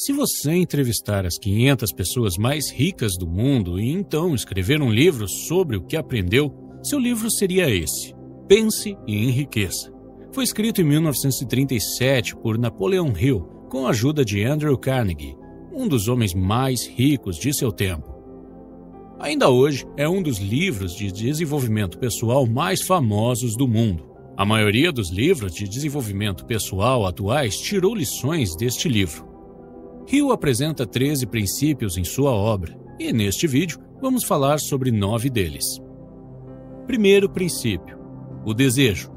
Se você entrevistar as 500 pessoas mais ricas do mundo e então escrever um livro sobre o que aprendeu, seu livro seria esse: Pense e Enriqueça. Foi escrito em 1937 por Napoleon Hill, com a ajuda de Andrew Carnegie, um dos homens mais ricos de seu tempo. Ainda hoje, é um dos livros de desenvolvimento pessoal mais famosos do mundo. A maioria dos livros de desenvolvimento pessoal atuais tirou lições deste livro. Hill apresenta 13 princípios em sua obra, e neste vídeo vamos falar sobre 9 deles. Primeiro princípio: o desejo.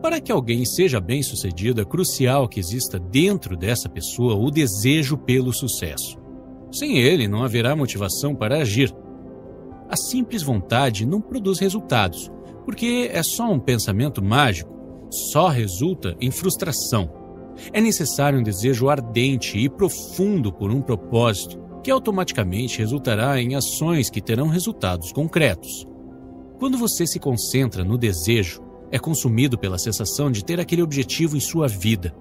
Para que alguém seja bem-sucedido, é crucial que exista dentro dessa pessoa o desejo pelo sucesso. Sem ele, não haverá motivação para agir. A simples vontade não produz resultados, porque é só um pensamento mágico, só resulta em frustração. É necessário um desejo ardente e profundo por um propósito, que automaticamente resultará em ações que terão resultados concretos. Quando você se concentra no desejo, é consumido pela sensação de ter aquele objetivo em sua vida.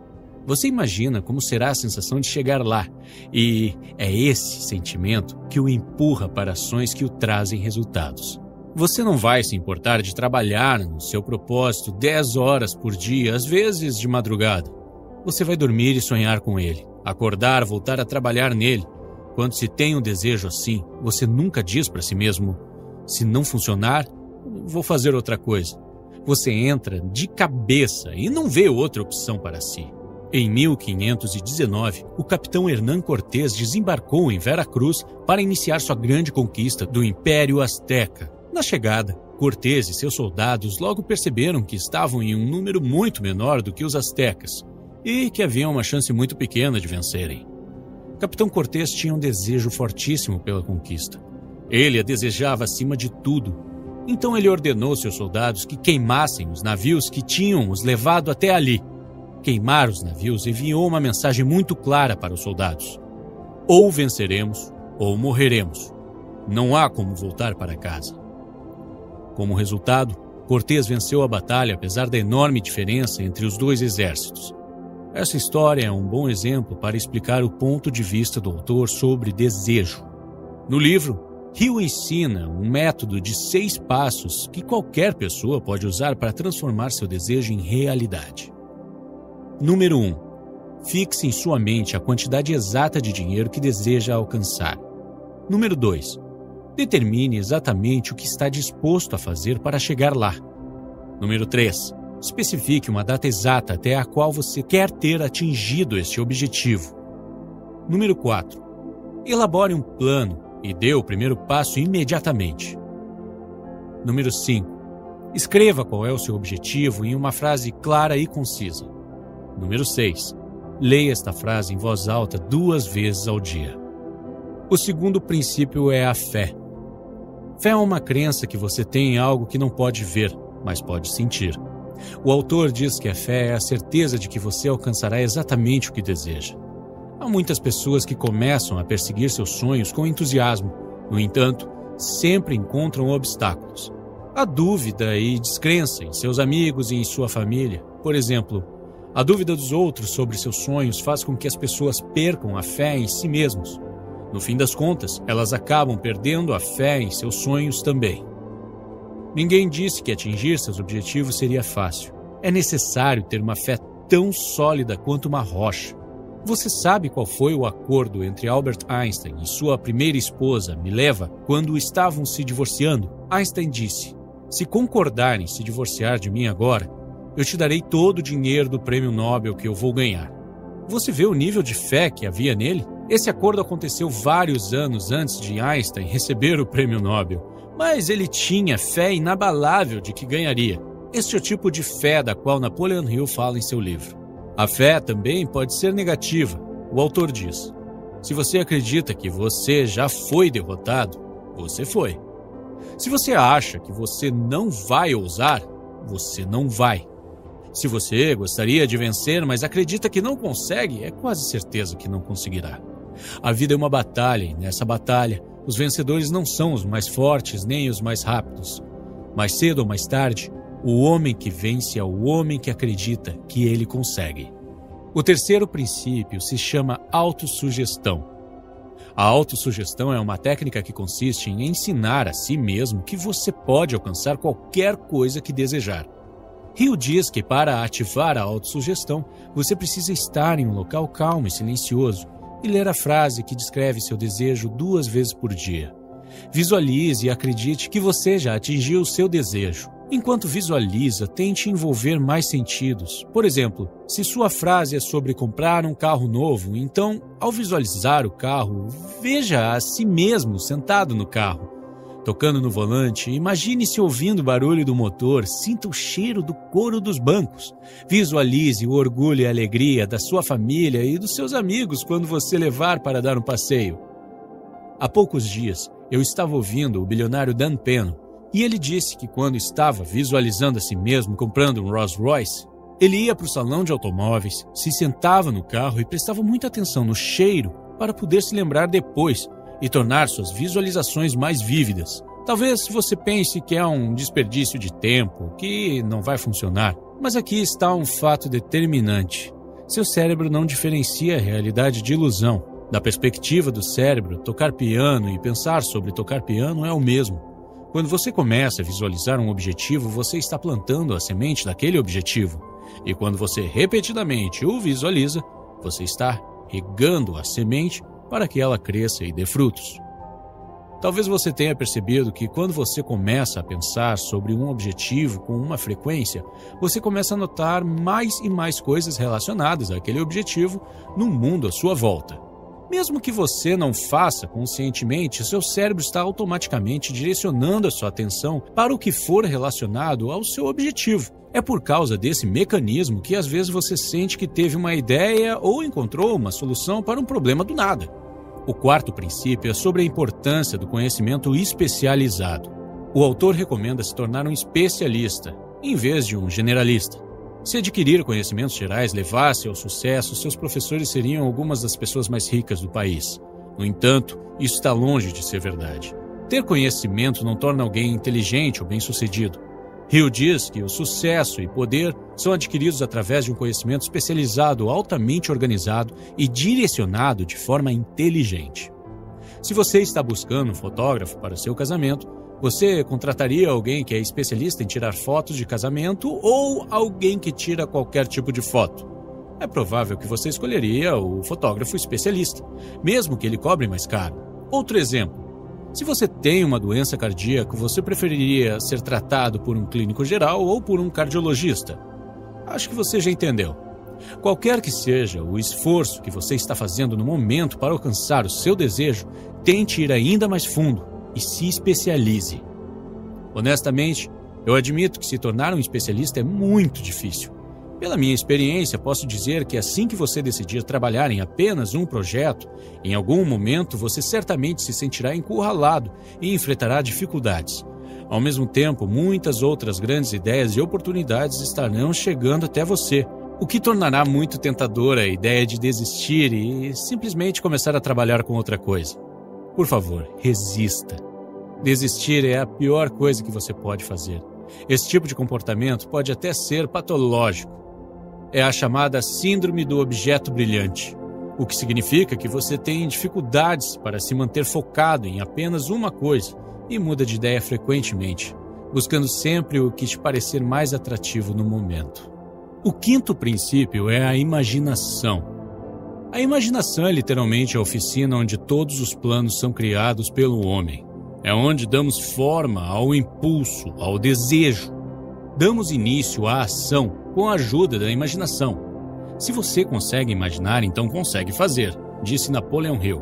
Você imagina como será a sensação de chegar lá, e é esse sentimento que o empurra para ações que o trazem resultados. Você não vai se importar de trabalhar no seu propósito 10 horas por dia, às vezes de madrugada. Você vai dormir e sonhar com ele, acordar, voltar a trabalhar nele. Quando se tem um desejo assim, você nunca diz para si mesmo: se não funcionar, vou fazer outra coisa. Você entra de cabeça e não vê outra opção para si. Em 1519, o capitão Hernán Cortés desembarcou em Veracruz para iniciar sua grande conquista do Império Azteca. Na chegada, Cortés e seus soldados logo perceberam que estavam em um número muito menor do que os aztecas e que havia uma chance muito pequena de vencerem. Capitão Cortés tinha um desejo fortíssimo pela conquista. Ele a desejava acima de tudo. Então ele ordenou seus soldados que queimassem os navios que tinham os levado até ali. Queimar os navios enviou uma mensagem muito clara para os soldados: ou venceremos ou morreremos. Não há como voltar para casa. Como resultado, Cortés venceu a batalha apesar da enorme diferença entre os dois exércitos. Essa história é um bom exemplo para explicar o ponto de vista do autor sobre desejo. No livro, Hill ensina um método de 6 passos que qualquer pessoa pode usar para transformar seu desejo em realidade. Número 1. Fixe em sua mente a quantidade exata de dinheiro que deseja alcançar. Número 2. Determine exatamente o que está disposto a fazer para chegar lá. Número 3. Especifique uma data exata até a qual você quer ter atingido este objetivo. Número 4. Elabore um plano e dê o primeiro passo imediatamente. Número 5. Escreva qual é o seu objetivo em uma frase clara e concisa. Número 6. Leia esta frase em voz alta 2 vezes ao dia. O segundo princípio é a fé. Fé é uma crença que você tem em algo que não pode ver, mas pode sentir. O autor diz que a fé é a certeza de que você alcançará exatamente o que deseja. Há muitas pessoas que começam a perseguir seus sonhos com entusiasmo. No entanto, sempre encontram obstáculos. Há dúvida e descrença em seus amigos e em sua família. Por exemplo, a dúvida dos outros sobre seus sonhos faz com que as pessoas percam a fé em si mesmos. No fim das contas, elas acabam perdendo a fé em seus sonhos também. Ninguém disse que atingir seus objetivos seria fácil. É necessário ter uma fé tão sólida quanto uma rocha. Você sabe qual foi o acordo entre Albert Einstein e sua primeira esposa, Mileva, quando estavam se divorciando? Einstein disse: se concordar em se divorciar de mim agora, eu te darei todo o dinheiro do prêmio Nobel que eu vou ganhar. Você vê o nível de fé que havia nele? Esse acordo aconteceu vários anos antes de Einstein receber o prêmio Nobel, mas ele tinha fé inabalável de que ganharia. Este é o tipo de fé da qual Napoleon Hill fala em seu livro. A fé também pode ser negativa. O autor diz: se você acredita que você já foi derrotado, você foi. Se você acha que você não vai ousar, você não vai. Se você gostaria de vencer, mas acredita que não consegue, é quase certeza que não conseguirá. A vida é uma batalha, e nessa batalha, os vencedores não são os mais fortes nem os mais rápidos. Mais cedo ou mais tarde, o homem que vence é o homem que acredita que ele consegue. O terceiro princípio se chama autossugestão. A autossugestão é uma técnica que consiste em ensinar a si mesmo que você pode alcançar qualquer coisa que desejar. Hill diz que para ativar a autossugestão, você precisa estar em um local calmo e silencioso e ler a frase que descreve seu desejo 2 vezes por dia. Visualize e acredite que você já atingiu o seu desejo. Enquanto visualiza, tente envolver mais sentidos. Por exemplo, se sua frase é sobre comprar um carro novo, então, ao visualizar o carro, veja a si mesmo sentado no carro. Tocando no volante, imagine-se ouvindo o barulho do motor, sinta o cheiro do couro dos bancos. Visualize o orgulho e a alegria da sua família e dos seus amigos quando você levar para dar um passeio. Há poucos dias, eu estava ouvindo o bilionário Dan Penn, e ele disse que quando estava visualizando a si mesmo comprando um Rolls Royce, ele ia para o salão de automóveis, se sentava no carro e prestava muita atenção no cheiro para poder se lembrar depois e tornar suas visualizações mais vívidas. Talvez você pense que é um desperdício de tempo, que não vai funcionar, mas aqui está um fato determinante. Seu cérebro não diferencia a realidade de ilusão. Da perspectiva do cérebro, tocar piano e pensar sobre tocar piano é o mesmo. Quando você começa a visualizar um objetivo, você está plantando a semente daquele objetivo. E quando você repetidamente o visualiza, você está regando a semente para que ela cresça e dê frutos. Talvez você tenha percebido que quando você começa a pensar sobre um objetivo com uma frequência, você começa a notar mais e mais coisas relacionadas àquele objetivo no mundo à sua volta. Mesmo que você não faça conscientemente, seu cérebro está automaticamente direcionando a sua atenção para o que for relacionado ao seu objetivo. É por causa desse mecanismo que às vezes você sente que teve uma ideia ou encontrou uma solução para um problema do nada. O quarto princípio é sobre a importância do conhecimento especializado. O autor recomenda se tornar um especialista, em vez de um generalista. Se adquirir conhecimentos gerais levasse ao sucesso, seus professores seriam algumas das pessoas mais ricas do país. No entanto, isso está longe de ser verdade. Ter conhecimento não torna alguém inteligente ou bem-sucedido. Hill diz que o sucesso e poder são adquiridos através de um conhecimento especializado, altamente organizado e direcionado de forma inteligente. Se você está buscando um fotógrafo para seu casamento, você contrataria alguém que é especialista em tirar fotos de casamento ou alguém que tira qualquer tipo de foto? É provável que você escolheria o fotógrafo especialista, mesmo que ele cobre mais caro. Outro exemplo. Se você tem uma doença cardíaca, você preferiria ser tratado por um clínico geral ou por um cardiologista? Acho que você já entendeu. Qualquer que seja o esforço que você está fazendo no momento para alcançar o seu desejo, tente ir ainda mais fundo e se especialize. Honestamente, eu admito que se tornar um especialista é muito difícil. Pela minha experiência, posso dizer que assim que você decidir trabalhar em apenas um projeto, em algum momento você certamente se sentirá encurralado e enfrentará dificuldades. Ao mesmo tempo, muitas outras grandes ideias e oportunidades estarão chegando até você, o que tornará muito tentadora a ideia de desistir e simplesmente começar a trabalhar com outra coisa. Por favor, resista. Desistir é a pior coisa que você pode fazer. Esse tipo de comportamento pode até ser patológico. É a chamada síndrome do objeto brilhante, o que significa que você tem dificuldades para se manter focado em apenas uma coisa e muda de ideia frequentemente, buscando sempre o que te parecer mais atrativo no momento. O quinto princípio é a imaginação. A imaginação é literalmente a oficina onde todos os planos são criados pelo homem. É onde damos forma ao impulso, ao desejo. Damos início à ação com a ajuda da imaginação. Se você consegue imaginar, então consegue fazer, disse Napoleon Hill.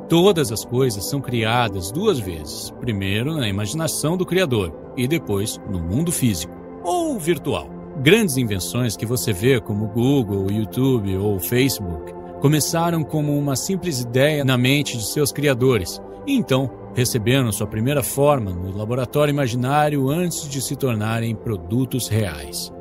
Todas as coisas são criadas 2 vezes. Primeiro na imaginação do Criador e depois no mundo físico ou virtual. Grandes invenções que você vê como Google, YouTube ou Facebook começaram como uma simples ideia na mente de seus criadores e então receberam sua primeira forma no laboratório imaginário antes de se tornarem produtos reais.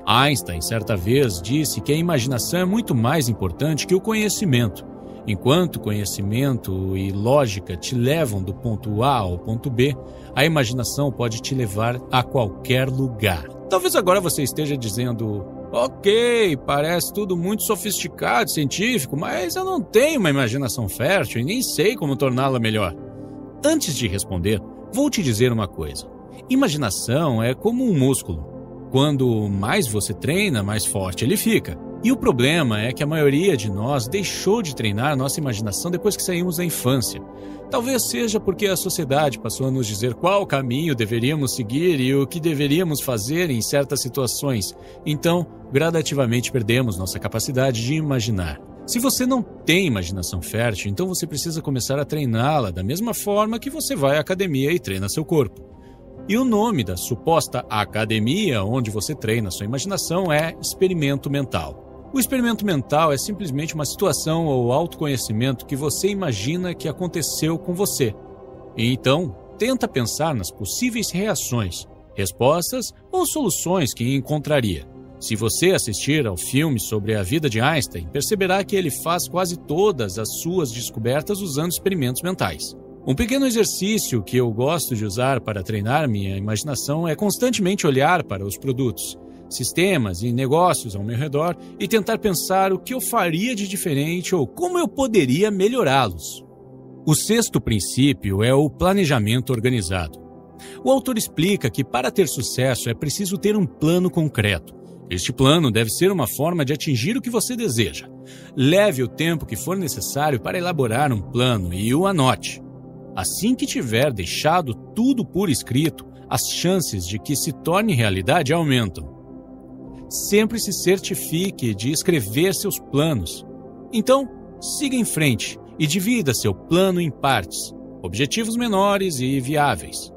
Einstein, certa vez, disse que a imaginação é muito mais importante que o conhecimento. Enquanto conhecimento e lógica te levam do ponto A ao ponto B, a imaginação pode te levar a qualquer lugar. Talvez agora você esteja dizendo, Ok, parece tudo muito sofisticado, científico, mas eu não tenho uma imaginação fértil e nem sei como torná-la melhor. Antes de responder, vou te dizer uma coisa. Imaginação é como um músculo. Quando mais você treina, mais forte ele fica. E o problema é que a maioria de nós deixou de treinar nossa imaginação depois que saímos da infância. Talvez seja porque a sociedade passou a nos dizer qual caminho deveríamos seguir e o que deveríamos fazer em certas situações. Então, gradativamente perdemos nossa capacidade de imaginar. Se você não tem imaginação fértil, então você precisa começar a treiná-la da mesma forma que você vai à academia e treina seu corpo. E o nome da suposta academia onde você treina sua imaginação é experimento mental. O experimento mental é simplesmente uma situação ou autoconhecimento que você imagina que aconteceu com você. E então, tenta pensar nas possíveis reações, respostas ou soluções que encontraria. Se você assistir ao filme sobre a vida de Einstein, perceberá que ele faz quase todas as suas descobertas usando experimentos mentais. Um pequeno exercício que eu gosto de usar para treinar minha imaginação é constantemente olhar para os produtos, sistemas e negócios ao meu redor e tentar pensar o que eu faria de diferente ou como eu poderia melhorá-los. O sexto princípio é o planejamento organizado. O autor explica que para ter sucesso é preciso ter um plano concreto. Este plano deve ser uma forma de atingir o que você deseja. Leve o tempo que for necessário para elaborar um plano e o anote. Assim que tiver deixado tudo por escrito, as chances de que se torne realidade aumentam. Sempre se certifique de escrever seus planos. Então, siga em frente e divida seu plano em partes, objetivos menores e viáveis.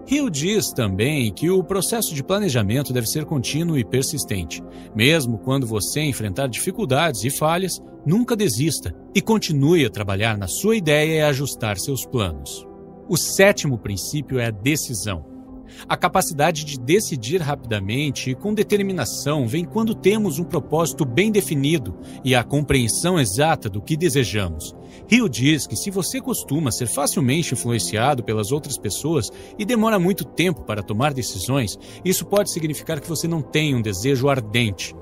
Hill diz também que o processo de planejamento deve ser contínuo e persistente. Mesmo quando você enfrentar dificuldades e falhas, nunca desista e continue a trabalhar na sua ideia e ajustar seus planos. O sétimo princípio é a decisão. A capacidade de decidir rapidamente e com determinação vem quando temos um propósito bem definido e a compreensão exata do que desejamos. Hill diz que se você costuma ser facilmente influenciado pelas outras pessoas e demora muito tempo para tomar decisões, isso pode significar que você não tem um desejo ardente.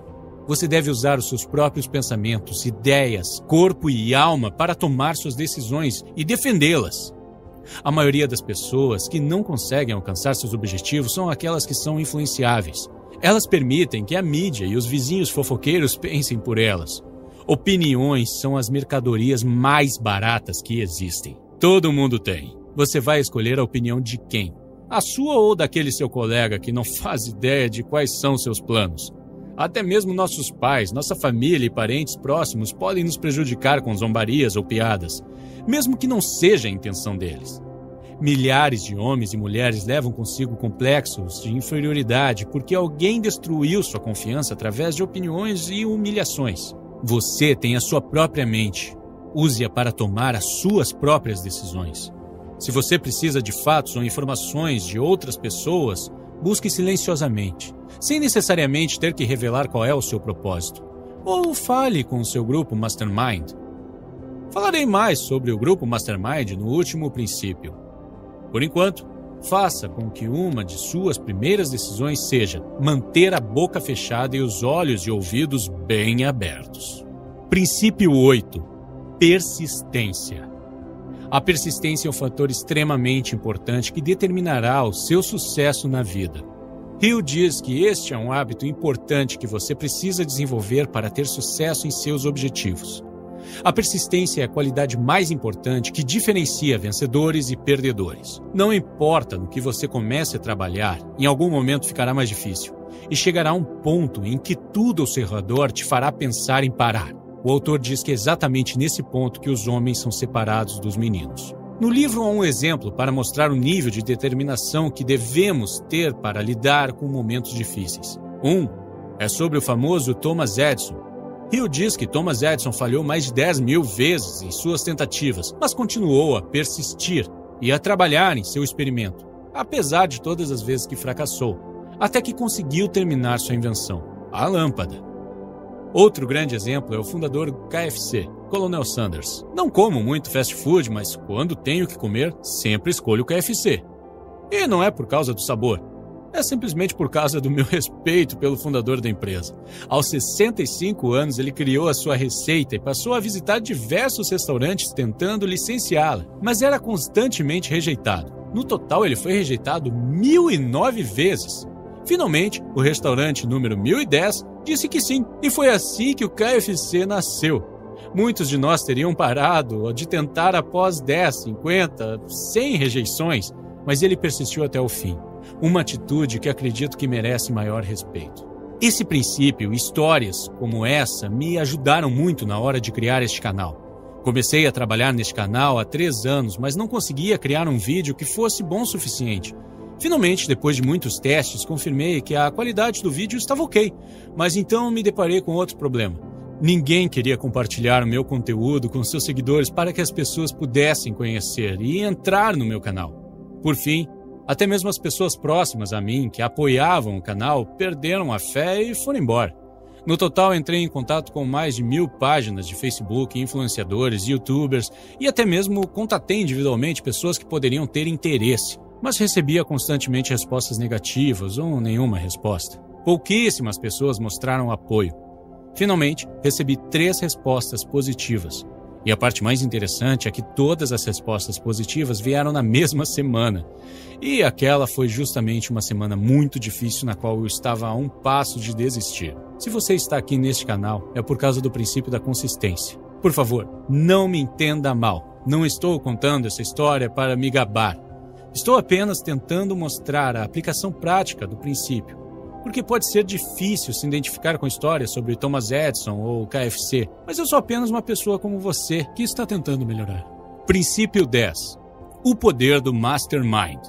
Você deve usar os seus próprios pensamentos, ideias, corpo e alma para tomar suas decisões e defendê-las. A maioria das pessoas que não conseguem alcançar seus objetivos são aquelas que são influenciáveis. Elas permitem que a mídia e os vizinhos fofoqueiros pensem por elas. Opiniões são as mercadorias mais baratas que existem. Todo mundo tem. Você vai escolher a opinião de quem? A sua ou daquele seu colega que não faz ideia de quais são seus planos? Até mesmo nossos pais, nossa família e parentes próximos podem nos prejudicar com zombarias ou piadas, mesmo que não seja a intenção deles. Milhares de homens e mulheres levam consigo complexos de inferioridade porque alguém destruiu sua confiança através de opiniões e humilhações. Você tem a sua própria mente. Use-a para tomar as suas próprias decisões. Se você precisa de fatos ou informações de outras pessoas, busque silenciosamente, sem necessariamente ter que revelar qual é o seu propósito. Ou fale com o seu grupo Mastermind. Falarei mais sobre o grupo Mastermind no último princípio. Por enquanto, faça com que uma de suas primeiras decisões seja manter a boca fechada e os olhos e ouvidos bem abertos. Princípio 8. Persistência. A persistência é um fator extremamente importante que determinará o seu sucesso na vida. Hill diz que este é um hábito importante que você precisa desenvolver para ter sucesso em seus objetivos. A persistência é a qualidade mais importante que diferencia vencedores e perdedores. Não importa no que você comece a trabalhar, em algum momento ficará mais difícil, e chegará um ponto em que tudo ao seu redor te fará pensar em parar. O autor diz que é exatamente nesse ponto que os homens são separados dos meninos. No livro há um exemplo para mostrar o nível de determinação que devemos ter para lidar com momentos difíceis. É sobre o famoso Thomas Edison. Hill diz que Thomas Edison falhou mais de 10.000 vezes em suas tentativas, mas continuou a persistir e a trabalhar em seu experimento, apesar de todas as vezes que fracassou, até que conseguiu terminar sua invenção, a lâmpada. Outro grande exemplo é o fundador do KFC, Colonel Sanders. Não como muito fast food, mas quando tenho que comer, sempre escolho o KFC. E não é por causa do sabor. É simplesmente por causa do meu respeito pelo fundador da empresa. Aos 65 anos, ele criou a sua receita e passou a visitar diversos restaurantes tentando licenciá-la, mas era constantemente rejeitado. No total, ele foi rejeitado 1.009 vezes. Finalmente, o restaurante número 1010 disse que sim, e foi assim que o KFC nasceu. Muitos de nós teriam parado de tentar após 10, 50, 100 rejeições, mas ele persistiu até o fim. Uma atitude que acredito que merece maior respeito. Esse princípio e histórias como essa me ajudaram muito na hora de criar este canal. Comecei a trabalhar neste canal há 3 anos, mas não conseguia criar um vídeo que fosse bom o suficiente. Finalmente, depois de muitos testes, confirmei que a qualidade do vídeo estava ok, mas então me deparei com outro problema. Ninguém queria compartilhar o meu conteúdo com seus seguidores para que as pessoas pudessem conhecer e entrar no meu canal. Por fim, até mesmo as pessoas próximas a mim, que apoiavam o canal, perderam a fé e foram embora. No total, entrei em contato com mais de 1.000 páginas de Facebook, influenciadores, youtubers e até mesmo contatei individualmente pessoas que poderiam ter interesse, mas recebia constantemente respostas negativas ou nenhuma resposta. Pouquíssimas pessoas mostraram apoio. Finalmente, recebi 3 respostas positivas. E a parte mais interessante é que todas as respostas positivas vieram na mesma semana. E aquela foi justamente uma semana muito difícil na qual eu estava a um passo de desistir. Se você está aqui neste canal, é por causa do princípio da consistência. Por favor, não me entenda mal. Não estou contando essa história para me gabar. Estou apenas tentando mostrar a aplicação prática do princípio. Porque pode ser difícil se identificar com histórias sobre Thomas Edison ou KFC, mas eu sou apenas uma pessoa como você que está tentando melhorar. Princípio 10. O poder do Mastermind.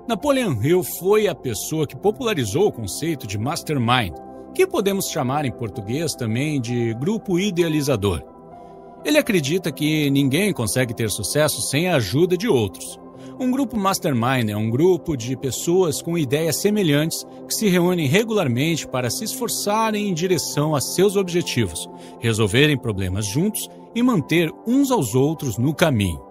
Napoleon Hill foi a pessoa que popularizou o conceito de Mastermind, que podemos chamar em português também de grupo idealizador. Ele acredita que ninguém consegue ter sucesso sem a ajuda de outros. Um grupo Mastermind é um grupo de pessoas com ideias semelhantes que se reúnem regularmente para se esforçarem em direção a seus objetivos, resolverem problemas juntos e manter uns aos outros no caminho.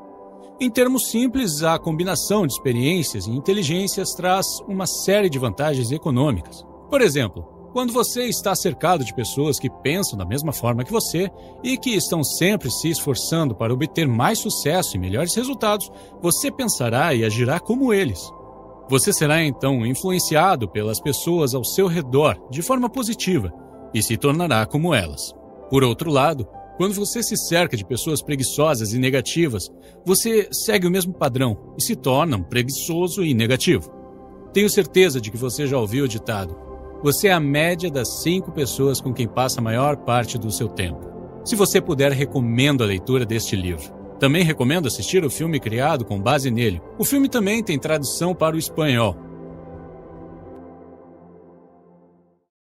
Em termos simples, a combinação de experiências e inteligências traz uma série de vantagens econômicas. Por exemplo, quando você está cercado de pessoas que pensam da mesma forma que você e que estão sempre se esforçando para obter mais sucesso e melhores resultados, você pensará e agirá como eles. Você será então influenciado pelas pessoas ao seu redor de forma positiva e se tornará como elas. Por outro lado, quando você se cerca de pessoas preguiçosas e negativas, você segue o mesmo padrão e se torna um preguiçoso e negativo. Tenho certeza de que você já ouviu o ditado: você é a média das 5 pessoas com quem passa a maior parte do seu tempo. Se você puder, recomendo a leitura deste livro. Também recomendo assistir o filme criado com base nele. O filme também tem tradução para o espanhol.